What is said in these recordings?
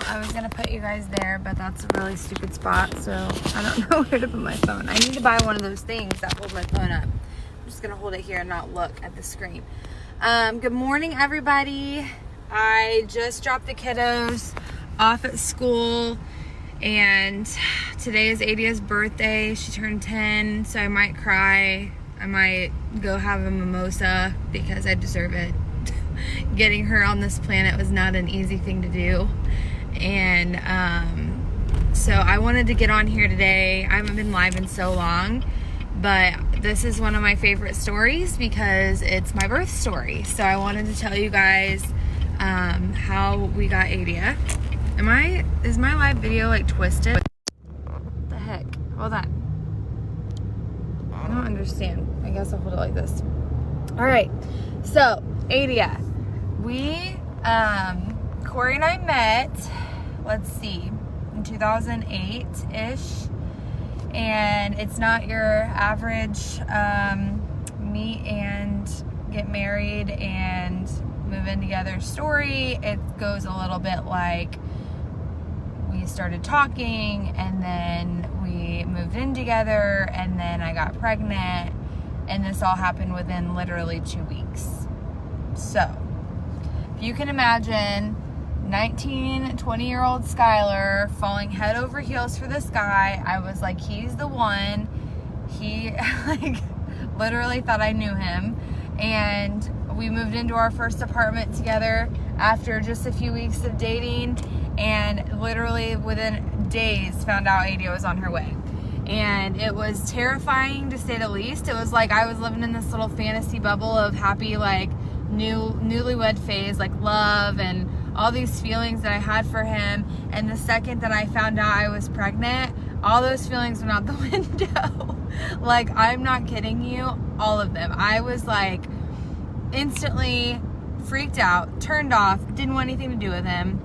I was gonna put you guys there, but that's a really stupid spot, so I don't know where to put my phone. I need to buy one of those things that hold my phone up. I'm just gonna hold it here and not look at the screen. Good morning, everybody. I just dropped the kiddos off at school, and today is Adia's birthday. She turned 10, so I might cry. I might go have a mimosa because I deserve it. Getting her on this planet was not an easy thing to do, and so I wanted to get on here today. I haven't been live in so long, but this is one of my favorite stories because it's my birth story. So I wanted to tell you guys how we got Adia. Is my live video like twisted? What the heck? Hold on. I don't understand. I guess I'll hold it like this. All right. So Adia, Corey and I met, let's see, in 2008-ish, and it's not your average meet and get married and move in together story. It goes a little bit like we started talking, and then we moved in together, and then I got pregnant, and this all happened within literally 2 weeks. So if you can imagine 19, 20-year-old Skylar falling head over heels for this guy. I was like, he's the one. He like literally thought I knew him. And we moved into our first apartment together after just a few weeks of dating, and literally within days found out Adia was on her way. And it was terrifying, to say the least. It was like I was living in this little fantasy bubble of happy, like newlywed phase, like love and all these feelings that I had for him. And the second that I found out I was pregnant, all those feelings went out the window. Like, I'm not kidding you, all of them. I was like instantly freaked out, turned off, didn't want anything to do with him.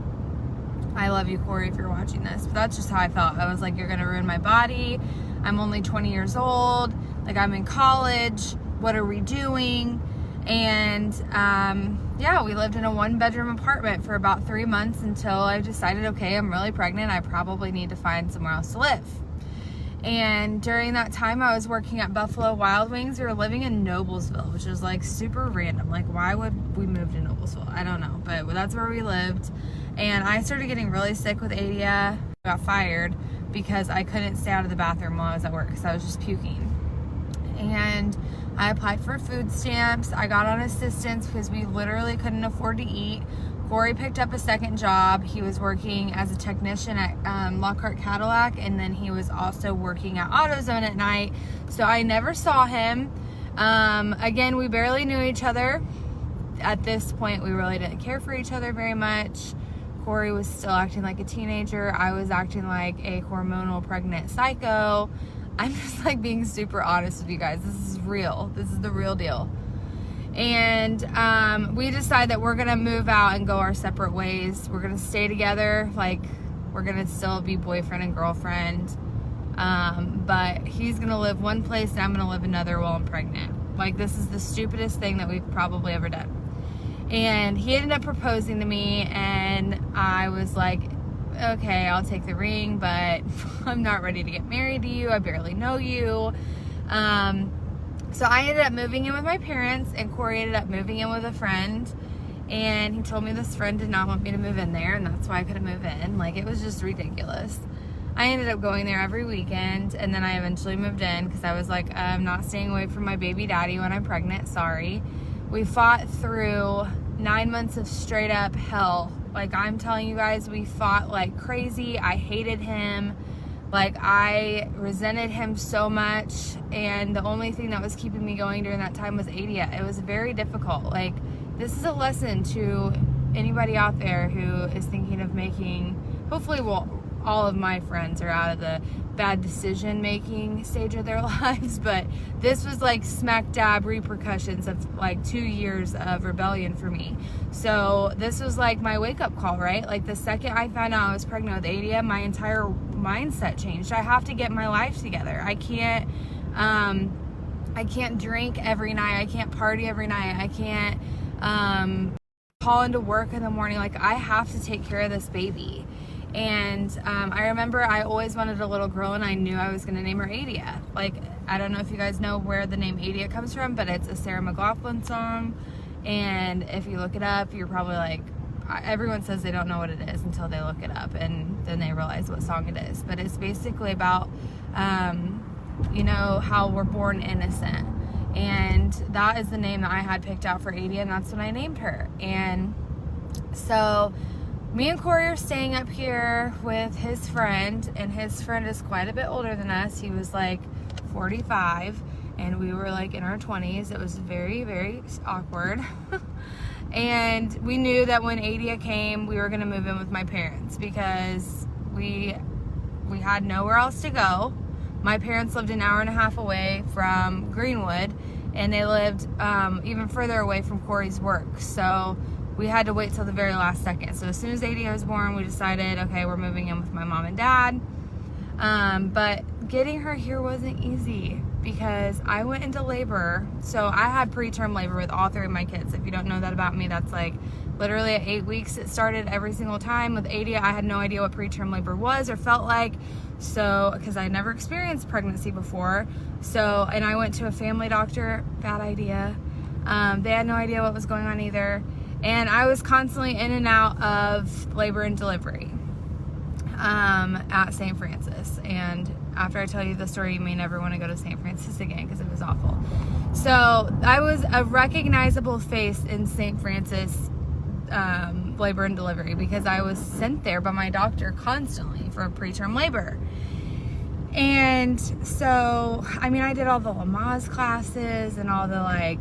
I love you, Corey, if you're watching this, but that's just how I felt. I was like, you're gonna ruin my body. I'm only 20 years old. Like, I'm in college. What are we doing? And yeah, we lived in a 1-bedroom apartment for about 3 months until I decided, okay, I'm really pregnant. I probably need to find somewhere else to live. And during that time, I was working at Buffalo Wild Wings. We were living in Noblesville, which is like super random. Like, why would we move to Noblesville? I don't know, but that's where we lived. And I started getting really sick with Adia. I got fired because I couldn't stay out of the bathroom while I was at work because I was just puking. And I applied for food stamps. I got on assistance because we literally couldn't afford to eat. Corey picked up a second job. He was working as a technician at Lockhart Cadillac, and then he was also working at AutoZone at night. So I never saw him. Again, we barely knew each other. At this point, we really didn't care for each other very much. Corey was still acting like a teenager. I was acting like a hormonal pregnant psycho. I'm just like being super honest with you guys. This is real. This is the real deal. And we decided that we're gonna move out and go our separate ways. We're gonna stay together. Like, we're gonna still be boyfriend and girlfriend. But he's gonna live one place and I'm gonna live another while I'm pregnant. Like, this is the stupidest thing that we've probably ever done. And he ended up proposing to me, and I was like, okay, I'll take the ring, but I'm not ready to get married to you. I barely know you. So I ended up moving in with my parents, and Corey ended up moving in with a friend. And he told me this friend did not want me to move in there, and that's why I couldn't move in. Like, it was just ridiculous. I ended up going there every weekend, and then I eventually moved in because I was like, I'm not staying away from my baby daddy when I'm pregnant. Sorry. We fought through 9 months of straight up hell. Like, I'm telling you guys, we fought like crazy. I hated him. Like, I resented him so much. And the only thing that was keeping me going during that time was Adia. It was very difficult. Like, this is a lesson to anybody out there who is thinking of making, hopefully, well, all of my friends are out of the bad decision making stage of their lives, but this was like smack dab repercussions of like 2 years of rebellion for me. So this was like my wake up call, right? Like, the second I found out I was pregnant with Adia, my entire mindset changed. I have to get my life together. I can't drink every night. I can't party every night. I can't call into work in the morning. Like, I have to take care of this baby. And I remember I always wanted a little girl, and I knew I was going to name her Adia. Like, I don't know if you guys know where the name Adia comes from, but it's a Sarah McLachlan song. And if you look it up, you're probably like, everyone says they don't know what it is until they look it up, and then they realize what song it is. But it's basically about, you know, how we're born innocent. And that is the name that I had picked out for Adia, and that's when I named her. And so me and Corey are staying up here with his friend, and his friend is quite a bit older than us. He was like 45, and we were like in our 20s. It was very, very awkward. And we knew that when Adia came, we were going to move in with my parents because we had nowhere else to go. My parents lived an hour and a half away from Greenwood, and they lived even further away from Corey's work. So we had to wait till the very last second. So as soon as Adia was born, we decided, okay, we're moving in with my mom and dad. But getting her here wasn't easy because I went into labor. So I had preterm labor with all three of my kids. If you don't know that about me, that's like literally at 8 weeks it started every single time. With Adia, I had no idea what preterm labor was or felt like. So, because I never experienced pregnancy before. So, and I went to a family doctor, bad idea. They had no idea what was going on either. And I was constantly in and out of labor and delivery at St. Francis. And after I tell you the story, you may never want to go to St. Francis again because it was awful. So I was a recognizable face in St. Francis labor and delivery because I was sent there by my doctor constantly for preterm labor. And so, I mean, I did all the Lamaze classes and all the like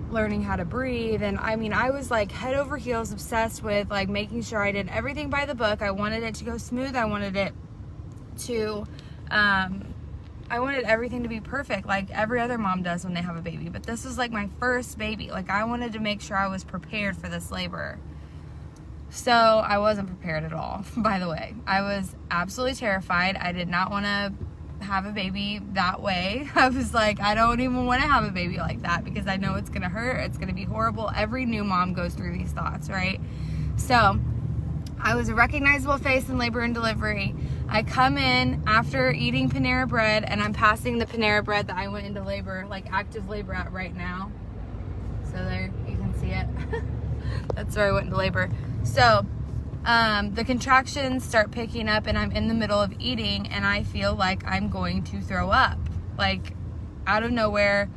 learning how to breathe. And I mean, I was like head over heels obsessed with like making sure I did everything by the book. I wanted it to go smooth. I wanted it to, I wanted everything to be perfect like every other mom does when they have a baby. But this was like my first baby. Like I wanted to make sure I was prepared for this labor. So I wasn't prepared at all, by the way. I was absolutely terrified. I did not want to have a baby that way. I was like, I don't even want to have a baby like that because I know it's going to hurt. It's going to be horrible. Every new mom goes through these thoughts, right? So I was a recognizable face in labor and delivery. I come in after eating Panera bread, and I'm passing the Panera bread that I went into labor, like active labor at right now. So there, you can see it. That's where I went into labor. So the contractions start picking up, and I'm in the middle of eating, and I feel like I'm going to throw up. Like, out of nowhere,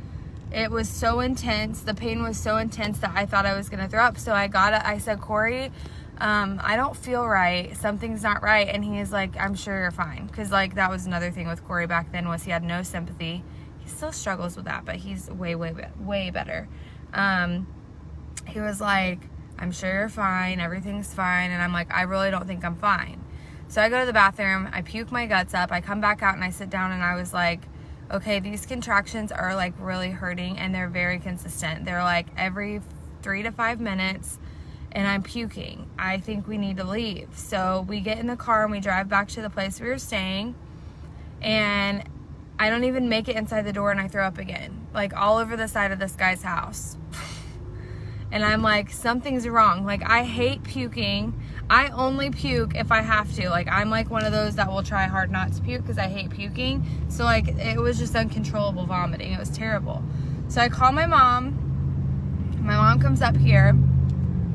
it was so intense. The pain was so intense that I thought I was going to throw up. So I said, Corey, I don't feel right. Something's not right. And he's like, I'm sure you're fine. Because, like, that was another thing with Corey back then was he had no sympathy. He still struggles with that, but he's way, way, way better. He was like, I'm sure you're fine. Everything's fine. And I'm like, I really don't think I'm fine. So I go to the bathroom. I puke my guts up. I come back out and I sit down, and I was like, okay, these contractions are like really hurting, and they're very consistent. They're like every 3 to 5 minutes, and I'm puking. I think we need to leave. So we get in the car and we drive back to the place we were staying, and I don't even make it inside the door, and I throw up again, like all over the side of this guy's house. And I'm like, something's wrong. Like, I hate puking. I only puke if I have to. Like, I'm like one of those that will try hard not to puke because I hate puking. So, like, it was just uncontrollable vomiting. It was terrible. So I call my mom. My mom comes up here.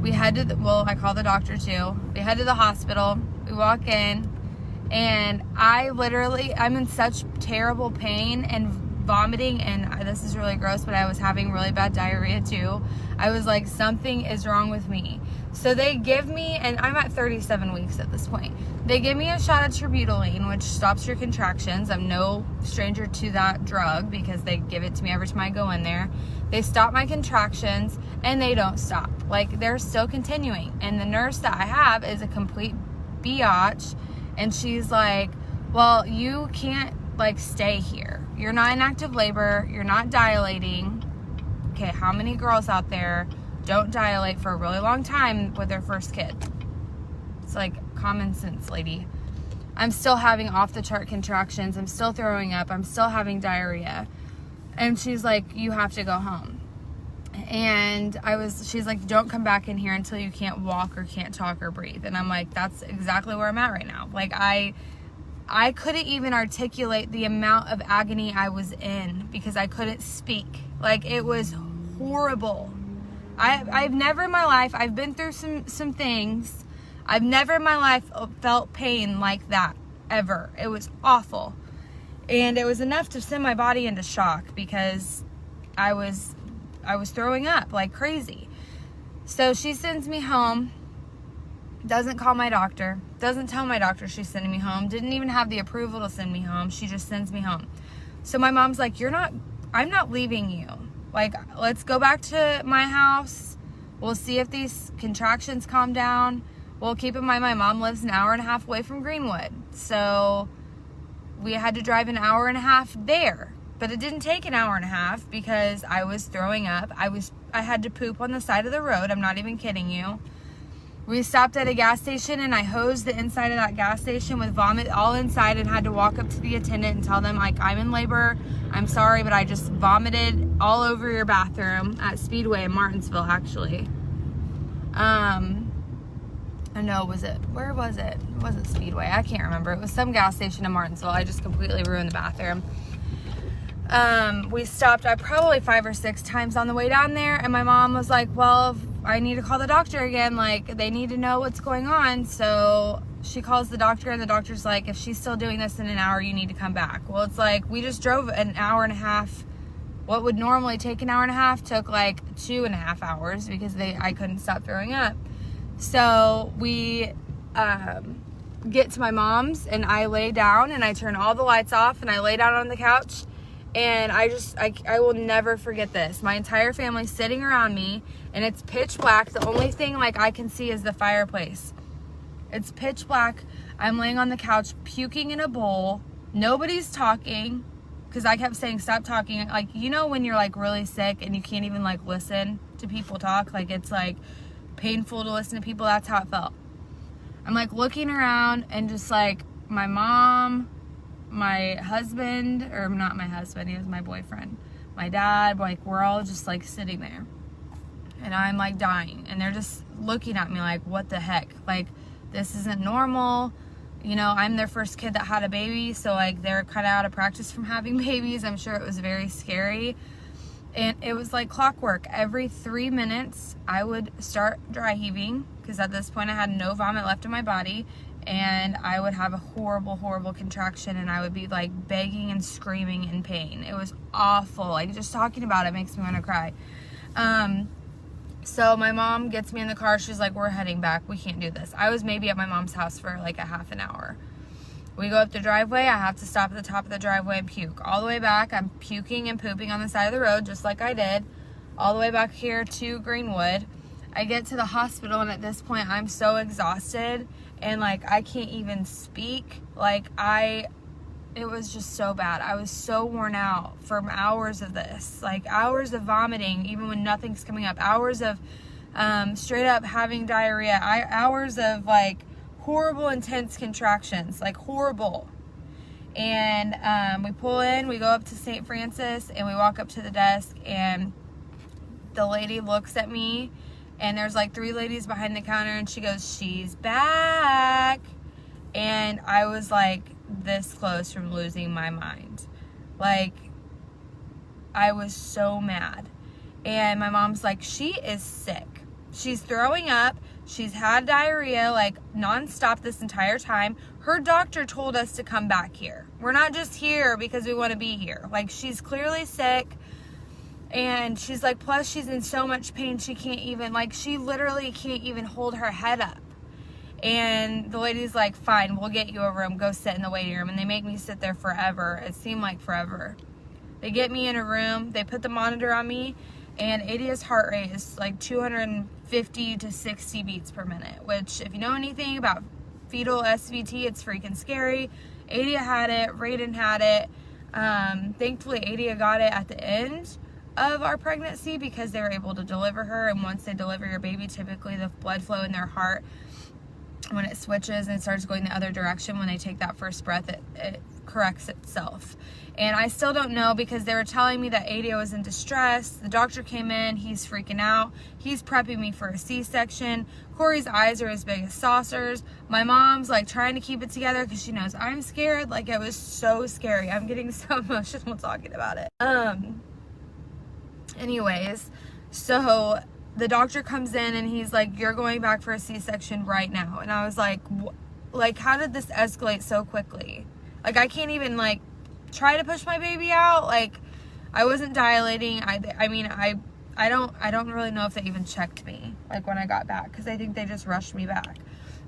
We head to I call the doctor too. We head to the hospital. We walk in. And I'm in such terrible pain and vomiting, and this is really gross, but I was having really bad diarrhea too. I was like, something is wrong with me. So they give me, and I'm at 37 weeks at this point, they give me a shot of terbutaline, which stops your contractions. I'm no stranger to that drug because they give it to me every time I go in there. They stop my contractions, and they don't stop. Like, they're still continuing. And the nurse that I have is a complete biatch, and she's like, well, you can't like stay here. You're not in active labor. You're not dilating. Okay, how many girls out there don't dilate for a really long time with their first kid? It's like common sense, lady. I'm still having off the chart contractions. I'm still throwing up. I'm still having diarrhea. And she's like, you have to go home. And she's like, don't come back in here until you can't walk or can't talk or breathe. And I'm like, that's exactly where I'm at right now. Like, I couldn't even articulate the amount of agony I was in because I couldn't speak. Like, it was horrible. I've never in my life, I've been through some things. I've never in my life felt pain like that, ever. It was awful. And it was enough to send my body into shock because I was throwing up like crazy. So she sends me home, doesn't call my doctor, doesn't tell my doctor she's sending me home, didn't even have the approval to send me home. She just sends me home. So my mom's like, I'm not leaving you. Like, let's go back to my house. We'll see if these contractions calm down. Well, keep in mind, my mom lives an hour and a half away from Greenwood. So we had to drive an hour and a half there. But it didn't take an hour and a half because I was throwing up. I had to poop on the side of the road. I'm not even kidding you. We stopped at a gas station and I hosed the inside of that gas station with vomit all inside and had to walk up to the attendant and tell them, like, I'm in labor. I'm sorry, but I just vomited all over your bathroom at Speedway in Martinsville, actually. Where was it? It wasn't Speedway. I can't remember. It was some gas station in Martinsville. I just completely ruined the bathroom. We stopped probably 5 or 6 times on the way down there, and my mom was like, well, I need to call the doctor again. Like, they need to know what's going on. So she calls the doctor, and the doctor's like, if she's still doing this in an hour, you need to come back. Well, it's like, we just drove an hour and a half. What would normally take an hour and a half took like 2.5 hours because I couldn't stop throwing up. So we get to my mom's, and I lay down, and I turn all the lights off, and I lay down on the couch. And I will never forget this. My entire family's sitting around me, and it's pitch black. The only thing like I can see is the fireplace. It's pitch black. I'm laying on the couch puking in a bowl. Nobody's talking because I kept saying, stop talking. Like, you know when you're like really sick and you can't even like listen to people talk? Like, it's like painful to listen to people. That's how it felt. I'm like looking around and just like my mom, my husband, or not my husband, he was my boyfriend, my dad, like we're all just like sitting there, and I'm like dying, and they're just looking at me like, what the heck, like this isn't normal, you know. I'm their first kid that had a baby, so like they're kind of out of practice from having babies. I'm sure it was very scary, and it was like clockwork. Every 3 minutes I would start dry heaving because at this point I had no vomit left in my body, and I would have a horrible, horrible contraction, and I would be like begging and screaming in pain. It was awful. Like, just talking about it makes me want to cry. So my mom gets me in the car. She's like, we're heading back. We can't do this. I was maybe at my mom's house for like a half an hour. We go up the driveway. I have to stop at the top of the driveway and puke. All the way back, I'm puking and pooping on the side of the road, just like I did. All the way back here to Greenwood. I get to the hospital, and at this point, I'm so exhausted. And like, I can't even speak. Like, it was just so bad. I was so worn out from hours of this, like hours of vomiting, even when nothing's coming up, hours of straight up having diarrhea, hours of like horrible, intense contractions, like horrible. And we pull in, we go up to St. Francis, and we walk up to the desk, and the lady looks at me, and there's like 3 ladies behind the counter, and she goes, she's back. And I was like this close from losing my mind. Like, I was so mad. And my mom's like, she is sick. She's throwing up. She's had diarrhea like nonstop this entire time. Her doctor told us to come back here. We're not just here because we want to be here. Like, she's clearly sick. And she's like, plus she's in so much pain, she can't even, like, she literally can't even hold her head up. And the lady's like, fine, we'll get you a room, go sit in the waiting room. And they make me sit there forever. It seemed like forever. They get me in a room, they put the monitor on me, and Adia's heart rate is like 250 to 60 beats per minute, which, if you know anything about fetal SVT, it's freaking scary. Adia had it, Raiden had it. Thankfully, Adia got it at the end of our pregnancy because they were able to deliver her. And once they deliver your baby, typically the blood flow in their heart, when it switches and starts going the other direction, when they take that first breath, it corrects itself. And I still don't know, because they were telling me that Adia was in distress. The doctor came in, he's freaking out. He's prepping me for a C-section. Corey's eyes are as big as saucers. My mom's like trying to keep it together because she knows I'm scared. Like, it was so scary. I'm getting so emotional talking about it. Anyways, so the doctor comes in and he's like, you're going back for a C-section right now. And I was like, how did this escalate so quickly? Like, I can't even like try to push my baby out. Like, I wasn't dilating. I mean, I don't really know if they even checked me like when I got back, because I think they just rushed me back.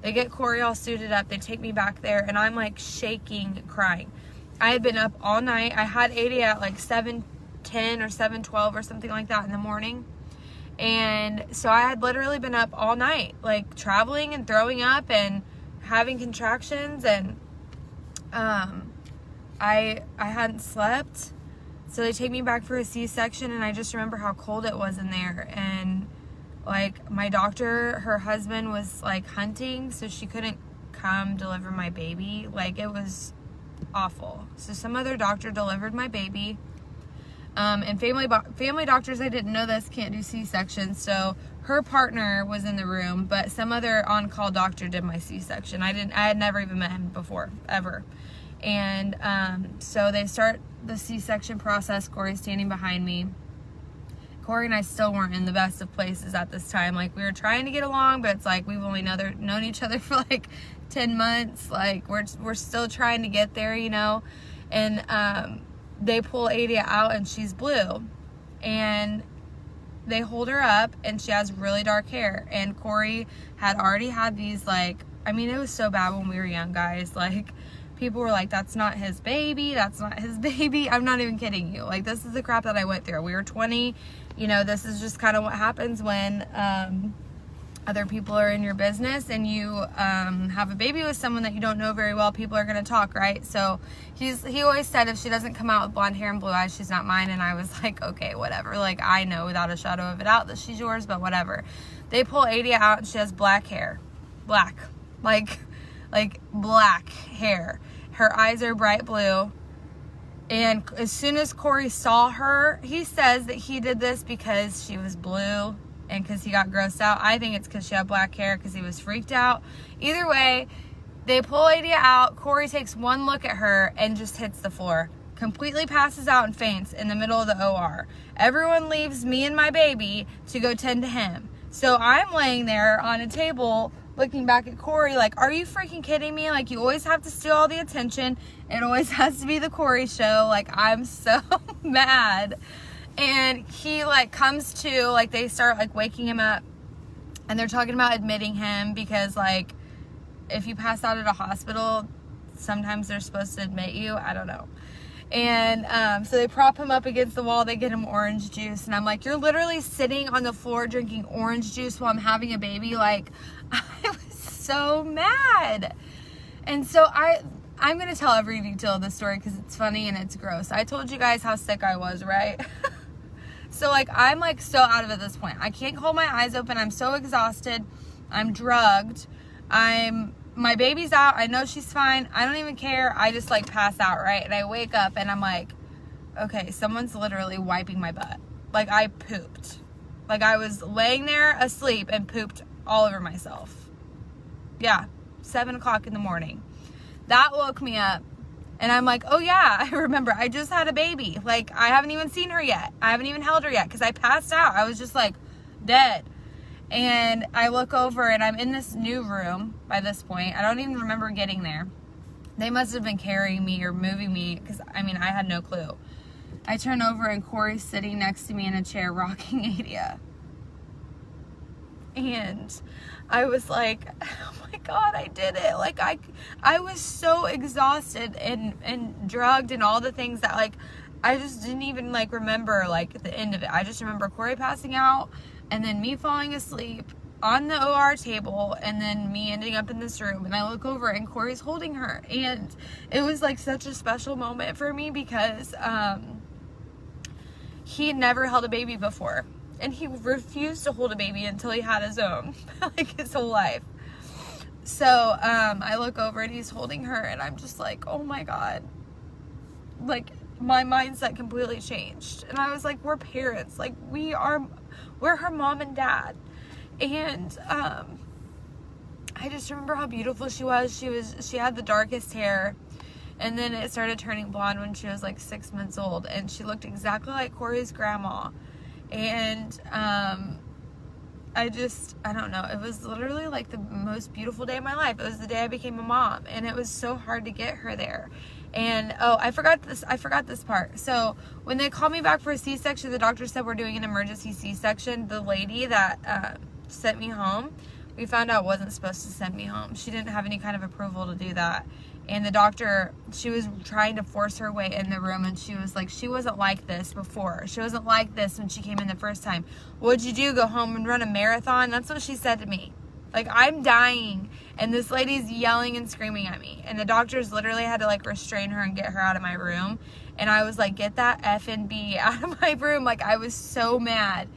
They get Corey all suited up, they take me back there, and I'm like shaking, crying. I had been up all night. I had Adia at like 7:10 or 7:12 or something like that in the morning, and so I had literally been up all night, like traveling and throwing up and having contractions, and I hadn't slept. So they take me back for a C-section, and I just remember how cold it was in there. And like, my doctor, her husband was like hunting, so she couldn't come deliver my baby. Like, it was awful. So some other doctor delivered my baby. And family doctors, I didn't know this, can't do C-sections. So her partner was in the room, but some other on-call doctor did my C-section. I had never even met him before, ever. And so they start the C-section process. Corey's standing behind me. Corey and I still weren't in the best of places at this time. Like, we were trying to get along, but it's like we've only known each other for like 10 months. Like, we're still trying to get there, you know. And they pull Adia out, and she's blue, and they hold her up, and she has really dark hair. And Corey had already had these, like, I mean, it was so bad when we were young, guys. Like, people were like, that's not his baby, that's not his baby. I'm not even kidding you. Like, this is the crap that I went through. We were 20, you know. This is just kind of what happens when other people are in your business and you have a baby with someone that you don't know very well. People are going to talk, right? So he always said, if she doesn't come out with blonde hair and blue eyes, she's not mine. And I was like, okay, whatever. Like, I know without a shadow of a doubt that she's yours, but whatever. They pull Adia out, and she has black hair. Black. Like black hair. Her eyes are bright blue. And as soon as Corey saw her, he says that he did this because she was blue and because he got grossed out. I think it's because she had black hair, because he was freaked out. Either way, they pull Adia out. Corey takes one look at her and just hits the floor. Completely passes out and faints in the middle of the OR. Everyone leaves me and my baby to go tend to him. So I'm laying there on a table looking back at Corey like, are you freaking kidding me? Like, you always have to steal all the attention. It always has to be the Corey show. Like, I'm so mad. And he like comes to, like, they start like waking him up, and they're talking about admitting him, because like, if you pass out at a hospital, sometimes they're supposed to admit you. I don't know. And so they prop him up against the wall. They get him orange juice, and I'm like, you're literally sitting on the floor drinking orange juice while I'm having a baby. Like, I was so mad. And so I'm gonna tell every detail of the story because it's funny and it's gross. I told you guys how sick I was, right? So like, I'm like so out of it at this point. I can't hold my eyes open. I'm so exhausted. I'm drugged. My baby's out. I know she's fine. I don't even care. I just like pass out, right? And I wake up and I'm like, okay, someone's literally wiping my butt. Like, I pooped. Like, I was laying there asleep and pooped all over myself. Yeah, 7 o'clock in the morning. That woke me up. And I'm like, oh yeah, I remember. I just had a baby. Like, I haven't even seen her yet. I haven't even held her yet because I passed out. I was just like dead. And I look over and I'm in this new room by this point. I don't even remember getting there. They must have been carrying me or moving me because, I mean, I had no clue. I turn over and Corey's sitting next to me in a chair rocking Adia. And I was like, oh my God, I did it. Like, I was so exhausted and drugged and all the things that, like, I just didn't even, like, remember, like, at the end of it. I just remember Corey passing out and then me falling asleep on the OR table and then me ending up in this room. And I look over and Corey's holding her. And it was, like, such a special moment for me because he had never held a baby before. And he refused to hold a baby until he had his own, like, his whole life. So I look over and he's holding her and I'm just like, oh my God. like, my mindset completely changed. And I was like, we're parents. Like, we're her mom and dad. And, I just remember how beautiful she was. She had the darkest hair. And then it started turning blonde when she was like 6 months old. And she looked exactly like Corey's grandma. And, I don't know. It was literally like the most beautiful day of my life. It was the day I became a mom. And it was so hard to get her there. And, I forgot this part. So when they called me back for a C-section, the doctor said we're doing an emergency C-section. The lady that, sent me home, we found out wasn't supposed to send me home. She didn't have any kind of approval to do that. And the doctor, she was trying to force her way in the room, and she was like, she wasn't like this before. She wasn't like this when she came in the first time. What'd you do? Go home and run a marathon? That's what she said to me. Like, I'm dying, and this lady's yelling and screaming at me. And the doctors literally had to, like, restrain her and get her out of my room. And I was like, get that effing B out of my room. Like, I was so mad.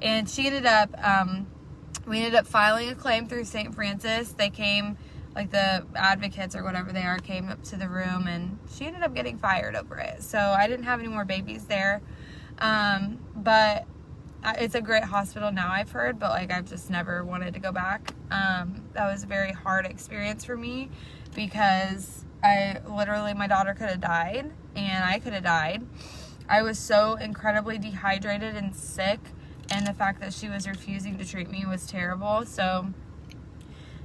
And she ended up, we ended up filing a claim through St. Francis. They came, like the advocates or whatever they are, came up to the room, and she ended up getting fired over it. So I didn't have any more babies there. But it's a great hospital now, I've heard, but like, I've just never wanted to go back. That was a very hard experience for me, because my daughter could have died, and I could have died. I was so incredibly dehydrated and sick, and the fact that she was refusing to treat me was terrible. So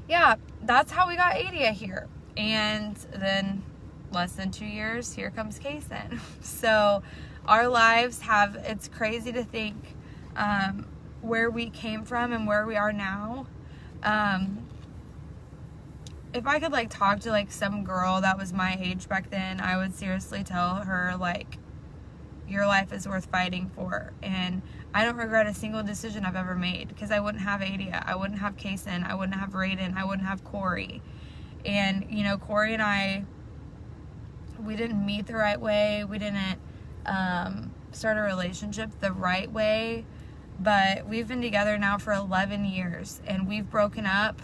yeah, that's how we got Adia here. And then less than 2 years, here comes Kason. So our lives it's crazy to think where we came from and where we are now. If I could like talk to like some girl that was my age back then, I would seriously tell her, like, your life is worth fighting for. And I don't regret a single decision I've ever made, because I wouldn't have Adia, I wouldn't have Kason, I wouldn't have Raiden, I wouldn't have Corey. And, you know, Corey and I, we didn't meet the right way. We didn't start a relationship the right way. But we've been together now for 11 years, and we've broken up.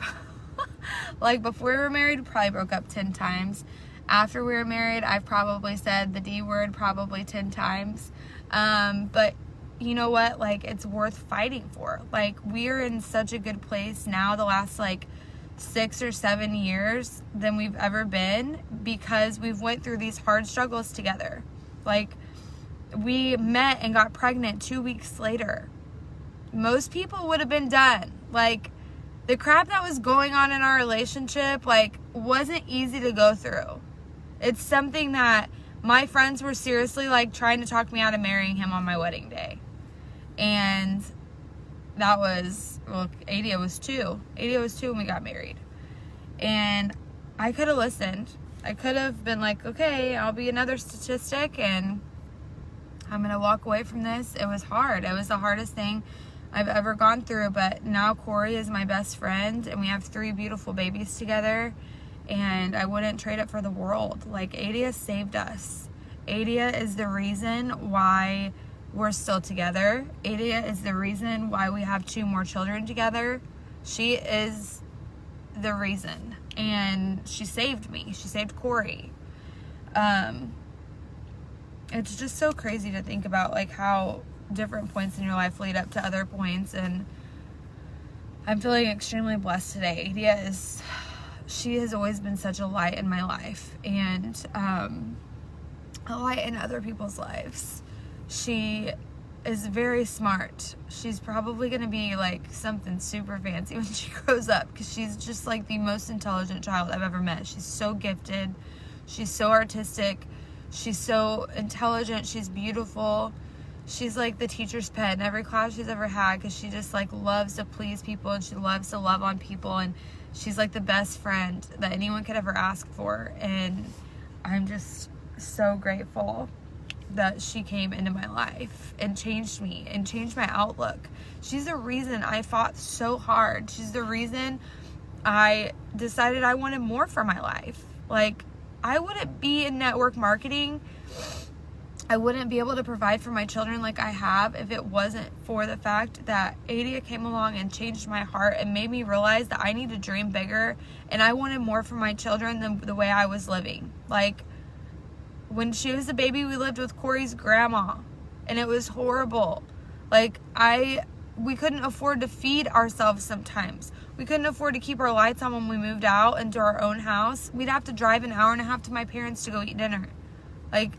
Like, before we were married, we probably broke up 10 times. After we were married, I've probably said the D word probably 10 times. But you know what? Like, it's worth fighting for. Like, we're in such a good place now, the last like 6 or 7 years, than we've ever been, because we've went through these hard struggles together. Like, we met and got pregnant 2 weeks later. Most people would have been done. Like, the crap that was going on in our relationship, like, wasn't easy to go through. It's something that my friends were seriously, like, trying to talk me out of marrying him on my wedding day. And that was, well, Adia was 2. Adia was 2 when we got married. And I could have listened. I could have been like, okay, I'll be another statistic, and I'm going to walk away from this. It was hard. It was the hardest thing I've ever gone through. But now Corey is my best friend, and we have 3 beautiful babies together. And I wouldn't trade it for the world. Like, Adia saved us. Adia is the reason why we're still together. Adia is the reason why we have 2 more children together. She is the reason. And she saved me. She saved Corey. It's just so crazy to think about, like, how different points in your life lead up to other points. And I'm feeling extremely blessed today. Adia she has always been such a light in my life, and a light in other people's lives. She is very smart. She's probably going to be like something super fancy when she grows up, because she's just like the most intelligent child I've ever met. She's so gifted. She's so artistic. She's so intelligent. She's beautiful. She's like the teacher's pet in every class she's ever had, because she just like loves to please people, and she loves to love on people, and she's like the best friend that anyone could ever ask for. And I'm just so grateful that she came into my life and changed me and changed my outlook. She's the reason I fought so hard. She's the reason I decided I wanted more for my life. Like, I wouldn't be in network marketing. I wouldn't be able to provide for my children like I have if it wasn't for the fact that Adia came along and changed my heart and made me realize that I need to dream bigger, and I wanted more for my children than the way I was living. Like, When she was a baby, we lived with Corey's grandma, and it was horrible. Like, we couldn't afford to feed ourselves sometimes. We couldn't afford to keep our lights on when we moved out into our own house. We'd have to drive an hour and a half to my parents to go eat dinner. Like,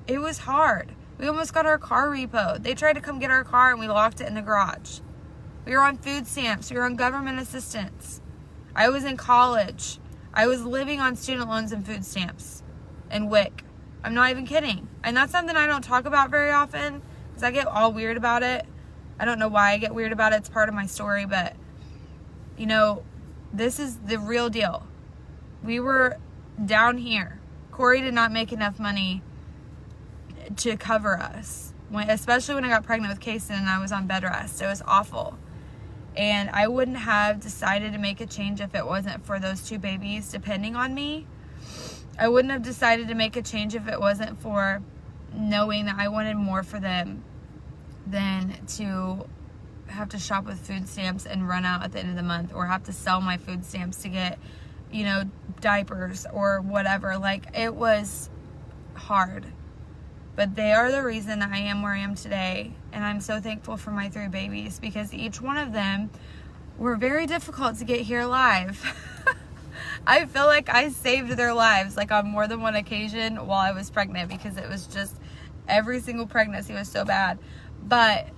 it was hard. We almost got our car repoed. They tried to come get our car and we locked it in the garage. We were on food stamps. We were on government assistance. I was in college. I was living on student loans and food stamps and WIC. I'm not even kidding. And that's something I don't talk about very often because I get all weird about it. I don't know why I get weird about it. It's part of my story, but you know, this is the real deal. We were down here. Corey did not make enough money to cover us, especially when I got pregnant with Kason and I was on bed rest. It was awful. And I wouldn't have decided to make a change if it wasn't for those two babies depending on me. I wouldn't have decided to make a change if it wasn't for knowing that I wanted more for them than to have to shop with food stamps and run out at the end of the month, or have to sell my food stamps to get, you know, diapers or whatever. Like, it was hard. But they are the reason I am where I am today. And I'm so thankful for my 3 babies because each one of them were very difficult to get here alive. I feel like I saved their lives like on more than one occasion while I was pregnant because it was just every single pregnancy was so bad. But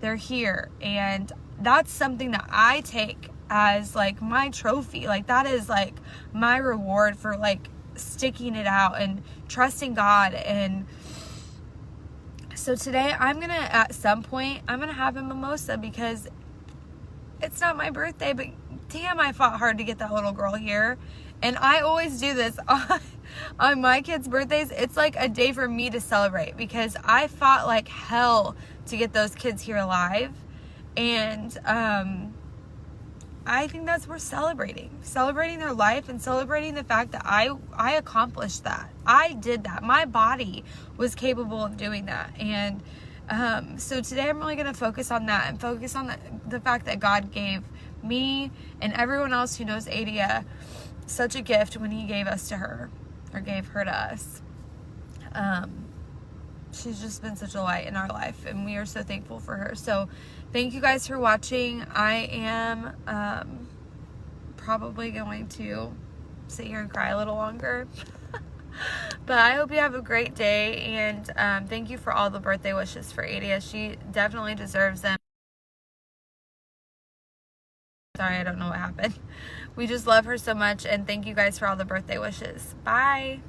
they're here, and that's something that I take as like my trophy. Like, that is like my reward for like sticking it out and trusting God. And so today at some point I'm gonna have a mimosa because it's not my birthday, but damn, I fought hard to get that little girl here. And I always do this on my kids' birthdays. It's like a day for me to celebrate because I fought like hell to get those kids here alive. And I think that's worth celebrating their life and celebrating the fact that I accomplished that. I did that. My body was capable of doing that. And so today I'm really going to focus on that and focus on the fact that God gave me and everyone else who knows Adia such a gift when he gave us to her, or gave her to us. She's just been such a light in our life, and we are so thankful for her. So thank you guys for watching. I am probably going to sit here and cry a little longer. But I hope you have a great day, and thank you for all the birthday wishes for Adia. She definitely deserves them. Sorry, I don't know what happened. We just love her so much, and thank you guys for all the birthday wishes. Bye.